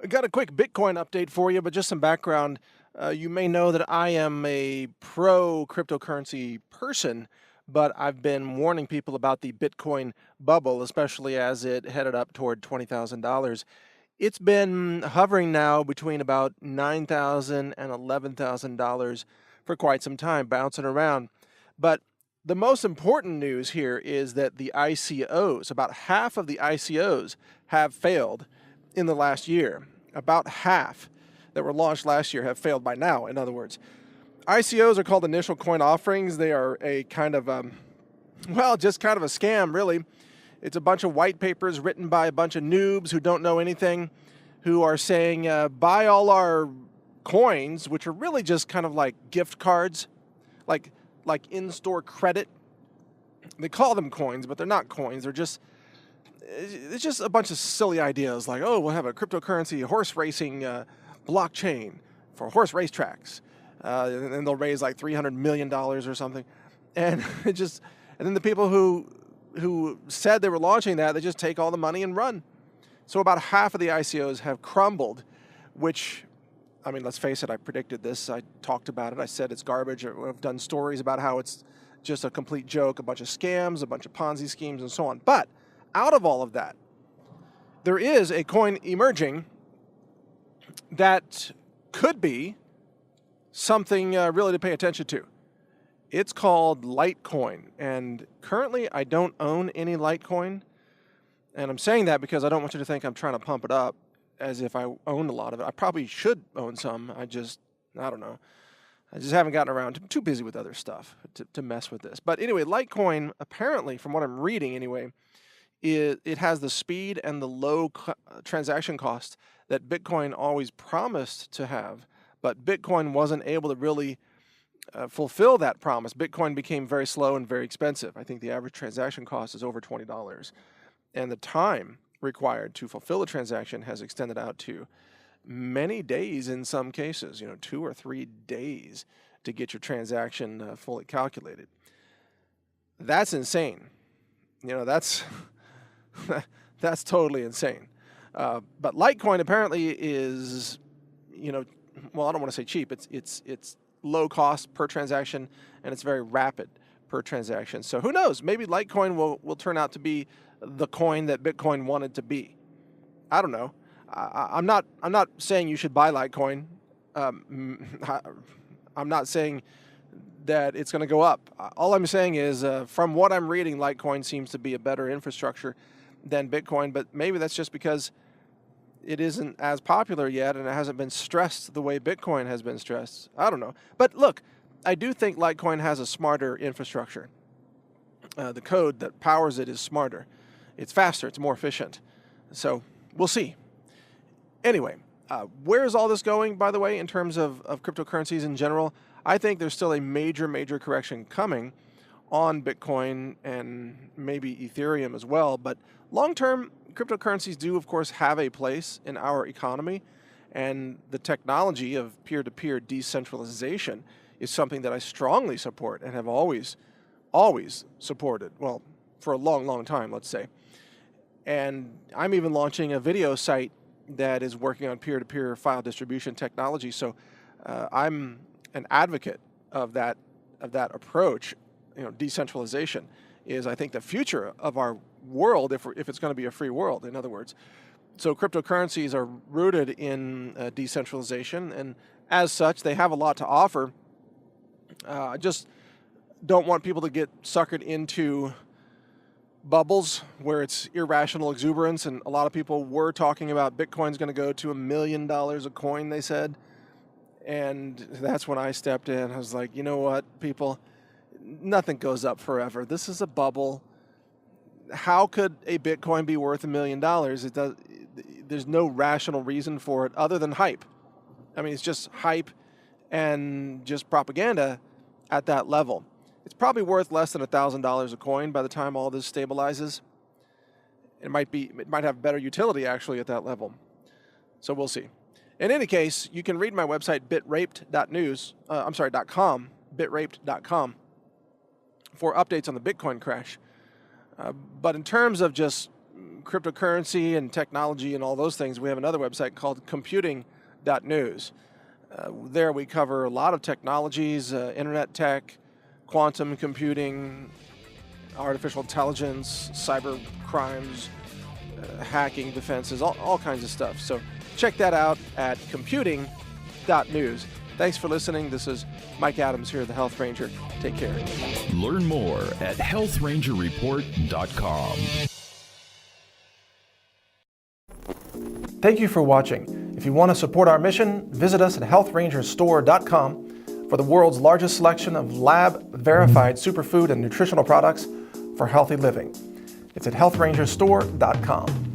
I got a quick Bitcoin update for you, but just some background. You may know that I am a pro cryptocurrency person, but I've been warning people about the Bitcoin bubble, especially as it headed up toward $20,000. It's been hovering now between about $9,000 and $11,000 for quite some time, bouncing around. But the most important news here is that the ICOs, about half of the ICOs, have failed in the last year. About half that were launched last year have failed by now, in other words. ICOs are called initial coin offerings. They are a kind of, just kind of a scam, really. It's a bunch of white papers written by a bunch of noobs who don't know anything, who are saying, buy all our coins, which are really just kind of like gift cards, like in-store credit. They call them coins, but they're not coins. It's just a bunch of silly ideas like, oh, we'll have a cryptocurrency horse racing blockchain for horse racetracks. And they'll raise like $300 million or something. And and then the people who said they were launching that, they just take all the money and run. So about half of the ICOs have crumbled, which, I mean, let's face it, I predicted this. I talked about it. I said it's garbage. I've done stories about how it's just a complete joke, a bunch of scams, a bunch of Ponzi schemes, and so on. But out of all of that, there is a coin emerging that could be something really to pay attention to. It's called Litecoin, and currently I don't own any Litecoin, and I'm saying that because I don't want you to think I'm trying to pump it up as if I own a lot of it. I probably should own some. I don't know. I just haven't gotten around. Too busy with other stuff to mess with this. But anyway, Litecoin, apparently, from what I'm reading anyway, it has the speed and the low transaction cost that Bitcoin always promised to have, but Bitcoin wasn't able to really fulfill that promise. Bitcoin became very slow and very expensive. I think the average transaction cost is over $20, and the time required to fulfill a transaction has extended out to many days in some cases, 2 or 3 days to get your transaction fully calculated. That's insane. That's that's totally insane. But Litecoin apparently is, well, I don't want to say cheap. It's low cost per transaction, and it's very rapid per transaction. So who knows? Maybe Litecoin will turn out to be the coin that Bitcoin wanted to be. I don't know. I'm not saying you should buy Litecoin. I'm not saying that it's going to go up. All I'm saying is, from what I'm reading, Litecoin seems to be a better infrastructure than Bitcoin, but maybe that's just because it isn't as popular yet and it hasn't been stressed the way Bitcoin has been stressed. I don't know. But look, I do think Litecoin has a smarter infrastructure. The code that powers it is smarter. It's faster. It's more efficient. So we'll see. Anyway, where is all this going, by the way, in terms of cryptocurrencies in general? I think there's still a major correction coming on Bitcoin and maybe Ethereum as well. But long-term, cryptocurrencies do, of course, have a place in our economy. And the technology of peer-to-peer decentralization is something that I strongly support and have always supported. Well, for a long time, let's say. And I'm even launching a video site that is working on peer-to-peer file distribution technology. So I'm an advocate of that approach. Decentralization is, I think, the future of our world if it's going to be a free world, in other words. So cryptocurrencies are rooted in decentralization, and as such, they have a lot to offer. I just don't want people to get suckered into bubbles where it's irrational exuberance, and a lot of people were talking about Bitcoin's going to go to $1 million a coin, they said. And that's when I stepped in. I was like, you know what, people? Nothing goes up forever. This is a bubble. How could a Bitcoin be worth $1 million? There's no rational reason for it other than hype. I mean, it's just hype and just propaganda at that level. It's probably worth less than $1,000 a coin by the time all this stabilizes. It might have better utility actually at that level. So we'll see. In any case, you can read my website bitraped.com, bitraped.com, for updates on the Bitcoin crash. But in terms of just cryptocurrency and technology and all those things, we have another website called computing.news. There we cover a lot of technologies, internet tech, quantum computing, artificial intelligence, cyber crimes, hacking defenses, all kinds of stuff. So check that out at computing.news. Thanks for listening. This is Mike Adams here, the Health Ranger. Take care. Learn more at healthrangerreport.com. Thank you for watching. If you want to support our mission, visit us at healthrangerstore.com for the world's largest selection of lab-verified superfood and nutritional products for healthy living. It's at healthrangerstore.com.